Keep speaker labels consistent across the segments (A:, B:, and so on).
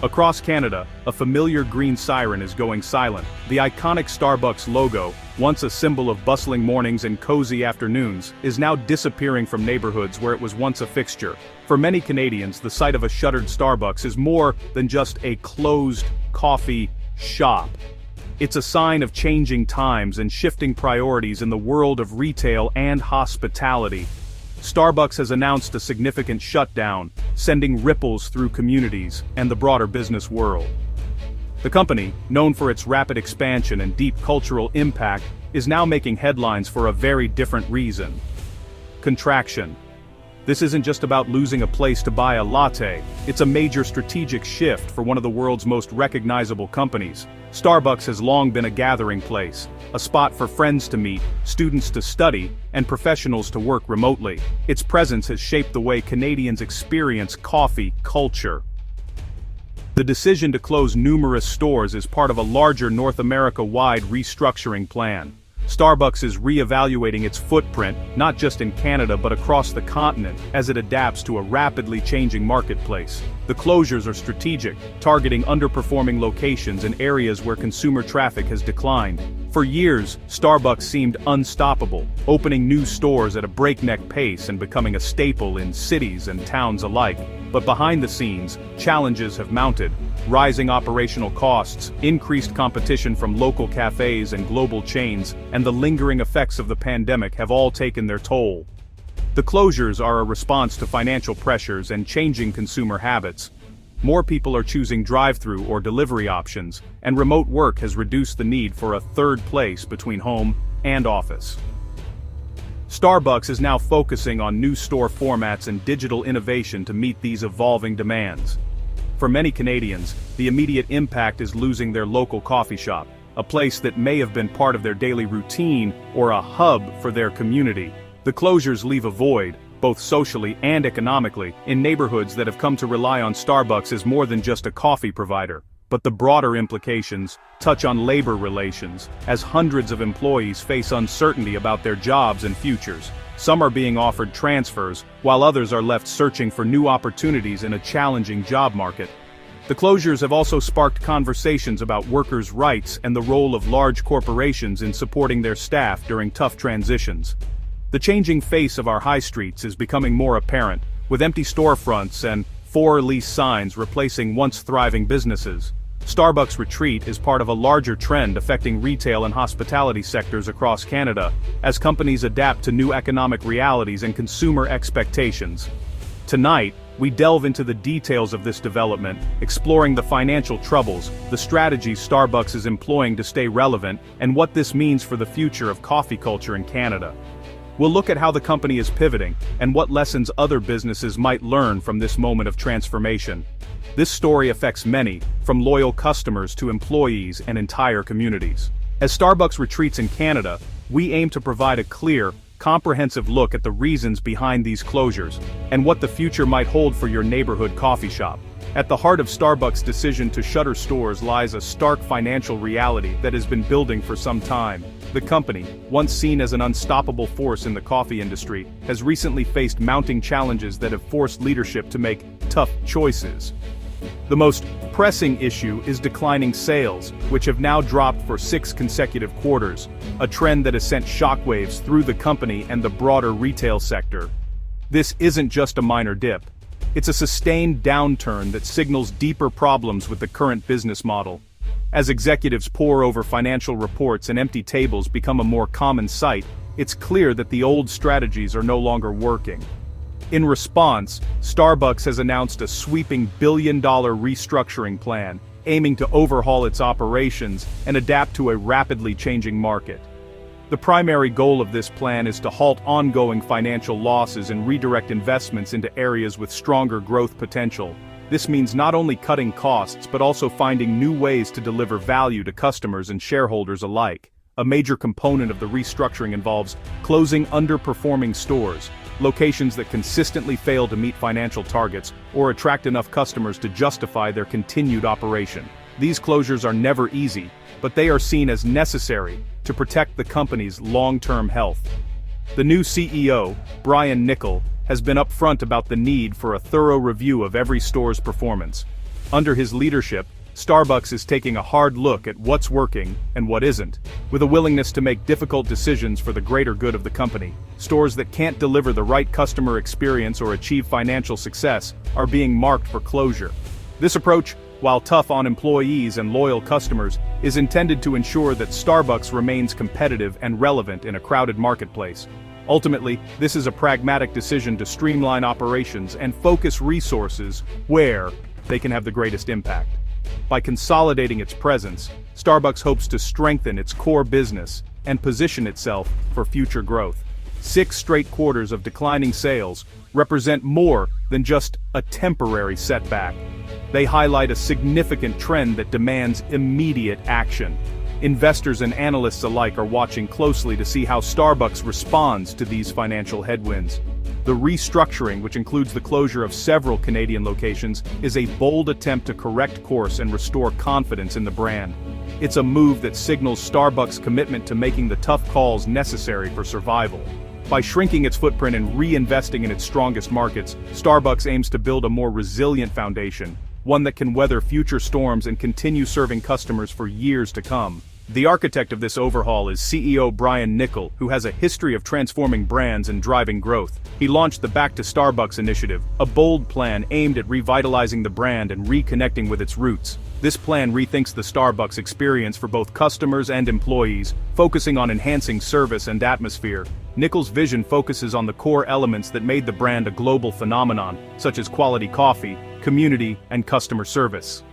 A: Across Canada, a familiar green siren is going silent. The iconic Starbucks logo, once a symbol of bustling mornings and cozy afternoons, is now disappearing from neighborhoods where it was once a fixture. For many Canadians, the sight of a shuttered Starbucks is more than just a closed coffee shop. It's a sign of changing times and shifting priorities in the world of retail and hospitality. Starbucks has announced a significant shutdown, sending ripples through communities and the broader business world. The company, known for its rapid expansion and deep cultural impact, is now making headlines for a very different reason: contraction. This isn't just about losing a place to buy a latte, it's a major strategic shift for one of the world's most recognizable companies. Starbucks has long been a gathering place, a spot for friends to meet, students to study, and professionals to work remotely. Its presence has shaped the way Canadians experience coffee culture. The decision to close numerous stores is part of a larger North America-wide restructuring plan. Starbucks is re-evaluating its footprint, not just in Canada but across the continent, as it adapts to a rapidly changing marketplace. The closures are strategic, targeting underperforming locations in areas where consumer traffic has declined. For years, Starbucks seemed unstoppable, opening new stores at a breakneck pace and becoming a staple in cities and towns alike. But behind the scenes, challenges have mounted. Rising operational costs, increased competition from local cafes and global chains, and the lingering effects of the pandemic have all taken their toll. The closures are a response to financial pressures and changing consumer habits. More people are choosing drive-through or delivery options, and remote work has reduced the need for a third place between home and office. Starbucks is now focusing on new store formats and digital innovation to meet these evolving demands. For many Canadians, the immediate impact is losing their local coffee shop, a place that may have been part of their daily routine or a hub for their community. The closures leave a void, both socially and economically, in neighborhoods that have come to rely on Starbucks as more than just a coffee provider. But the broader implications touch on labor relations, as hundreds of employees face uncertainty about their jobs and futures. Some are being offered transfers, while others are left searching for new opportunities in a challenging job market. The closures have also sparked conversations about workers' rights and the role of large corporations in supporting their staff during tough transitions. The changing face of our high streets is becoming more apparent, with empty storefronts and for-lease signs replacing once thriving businesses. Starbucks' retreat is part of a larger trend affecting retail and hospitality sectors across Canada, as companies adapt to new economic realities and consumer expectations. Tonight, we delve into the details of this development, exploring the financial troubles, the strategies Starbucks is employing to stay relevant, and what this means for the future of coffee culture in Canada. We'll look at how the company is pivoting, and what lessons other businesses might learn from this moment of transformation. This story affects many, from loyal customers to employees and entire communities. As Starbucks retreats in Canada, we aim to provide a clear, comprehensive look at the reasons behind these closures, and what the future might hold for your neighborhood coffee shop. At the heart of Starbucks' decision to shutter stores lies a stark financial reality that has been building for some time. The company, once seen as an unstoppable force in the coffee industry, has recently faced mounting challenges that have forced leadership to make tough choices. The most pressing issue is declining sales, which have now dropped for 6 consecutive quarters, a trend that has sent shockwaves through the company and the broader retail sector. This isn't just a minor dip. It's a sustained downturn that signals deeper problems with the current business model. As executives pore over financial reports and empty tables become a more common sight, it's clear that the old strategies are no longer working. In response, Starbucks has announced a sweeping billion-dollar restructuring plan, aiming to overhaul its operations and adapt to a rapidly changing market. The primary goal of this plan is to halt ongoing financial losses and redirect investments into areas with stronger growth potential. This means not only cutting costs but also finding new ways to deliver value to customers and shareholders alike. A major component of the restructuring involves closing underperforming stores, locations that consistently fail to meet financial targets or attract enough customers to justify their continued operation. These closures are never easy, but they are seen as necessary to protect the company's long-term health. The new CEO, Brian Niccol, has been upfront about the need for a thorough review of every store's performance. Under his leadership, Starbucks is taking a hard look at what's working and what isn't, with a willingness to make difficult decisions for the greater good of the company. Stores that can't deliver the right customer experience or achieve financial success are being marked for closure. This approach, while tough on employees and loyal customers, is intended to ensure that Starbucks remains competitive and relevant in a crowded marketplace. Ultimately, this is a pragmatic decision to streamline operations and focus resources where they can have the greatest impact. By consolidating its presence, Starbucks hopes to strengthen its core business and position itself for future growth. 6 straight quarters of declining sales represent more than just a temporary setback. They highlight a significant trend that demands immediate action. Investors and analysts alike are watching closely to see how Starbucks responds to these financial headwinds. The restructuring, which includes the closure of several Canadian locations, is a bold attempt to correct course and restore confidence in the brand. It's a move that signals Starbucks' commitment to making the tough calls necessary for survival. By shrinking its footprint and reinvesting in its strongest markets, Starbucks aims to build a more resilient foundation, one that can weather future storms and continue serving customers for years to come. The architect of this overhaul is CEO Brian Niccol, who has a history of transforming brands and driving growth. He launched the Back to Starbucks initiative, a bold plan aimed at revitalizing the brand and reconnecting with its roots. This plan rethinks the Starbucks experience for both customers and employees, focusing on enhancing service and atmosphere. Niccol's vision focuses on the core elements that made the brand a global phenomenon, such as quality coffee, community, and customer service.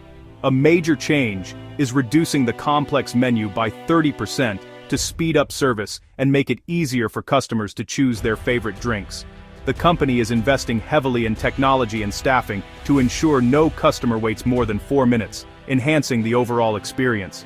A: A major change is reducing the complex menu by 30% to speed up service and make it easier for customers to choose their favorite drinks. The company is investing heavily in technology and staffing to ensure no customer waits more than 4 minutes, enhancing the overall experience.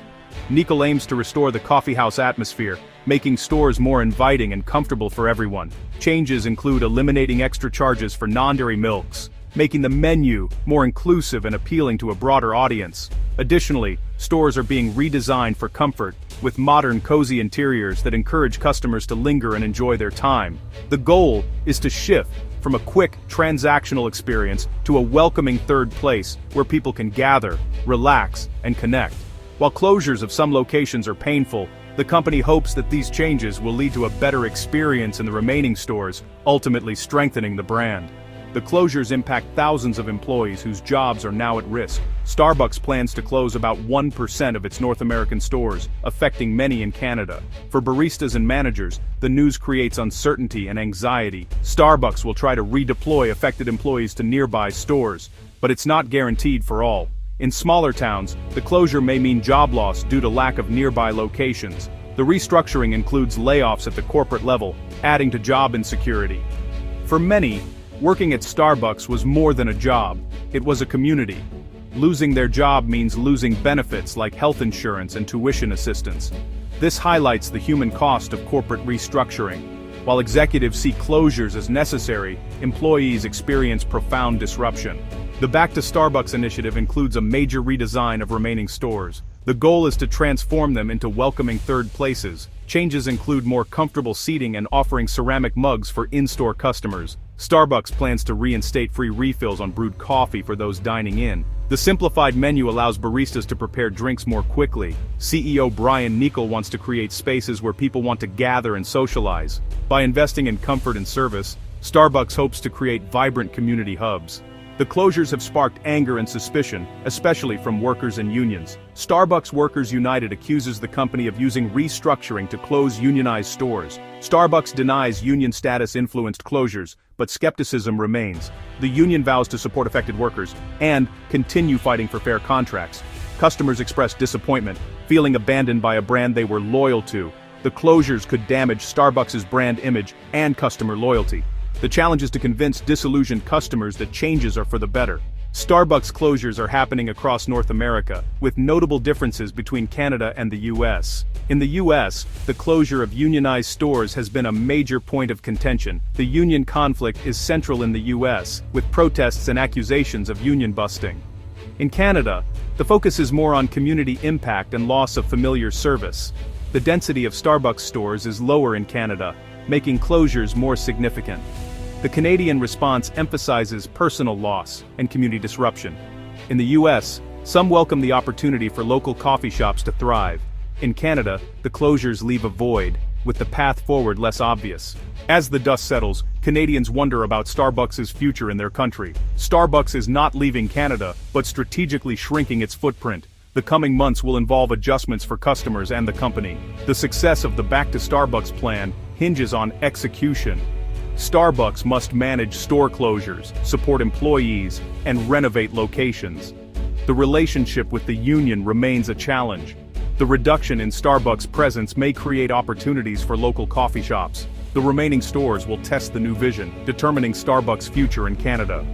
A: Niccol aims to restore the coffeehouse atmosphere, making stores more inviting and comfortable for everyone. Changes include eliminating extra charges for non-dairy milks, making the menu more inclusive and appealing to a broader audience. Additionally, stores are being redesigned for comfort, with modern cozy interiors that encourage customers to linger and enjoy their time. The goal is to shift from a quick, transactional experience to a welcoming third place where people can gather, relax, and connect. While closures of some locations are painful, the company hopes that these changes will lead to a better experience in the remaining stores, ultimately strengthening the brand. The closures impact thousands of employees whose jobs are now at risk. Starbucks plans to close about 1% of its North American stores, affecting many in Canada. For baristas and managers, the news creates uncertainty and anxiety. Starbucks will try to redeploy affected employees to nearby stores, but it's not guaranteed for all. In smaller towns, the closure may mean job loss due to lack of nearby locations. The restructuring includes layoffs at the corporate level, adding to job insecurity. For many, working at Starbucks was more than a job, it was a community. Losing their job means losing benefits like health insurance and tuition assistance. This highlights the human cost of corporate restructuring. While executives see closures as necessary, employees experience profound disruption. The Back to Starbucks initiative includes a major redesign of remaining stores. The goal is to transform them into welcoming third places. Changes include more comfortable seating and offering ceramic mugs for in-store customers. Starbucks plans to reinstate free refills on brewed coffee for those dining in. The simplified menu allows baristas to prepare drinks more quickly. CEO Brian Niccol wants to create spaces where people want to gather and socialize. By investing in comfort and service, Starbucks hopes to create vibrant community hubs. The closures have sparked anger and suspicion, especially from workers and unions. Starbucks Workers United accuses the company of using restructuring to close unionized stores. Starbucks denies union status-influenced closures, but skepticism remains. The union vows to support affected workers and continue fighting for fair contracts. Customers express disappointment, feeling abandoned by a brand they were loyal to. The closures could damage Starbucks' brand image and customer loyalty. The challenge is to convince disillusioned customers that changes are for the better. Starbucks closures are happening across North America, with notable differences between Canada and the US. In the US, the closure of unionized stores has been a major point of contention. The union conflict is central in the US, with protests and accusations of union busting. In Canada, the focus is more on community impact and loss of familiar service. The density of Starbucks stores is lower in Canada, making closures more significant. The Canadian response emphasizes personal loss and community disruption. In the US, some welcome the opportunity for local coffee shops to thrive. In Canada, the closures leave a void, with the path forward less obvious. As the dust settles, Canadians wonder about Starbucks' future in their country. Starbucks is not leaving Canada, but strategically shrinking its footprint. The coming months will involve adjustments for customers and the company. The success of the Back to Starbucks plan hinges on execution. Starbucks must manage store closures, support employees, and renovate locations. The relationship with the union remains a challenge. The reduction in Starbucks' presence may create opportunities for local coffee shops. The remaining stores will test the new vision, determining Starbucks' future in Canada.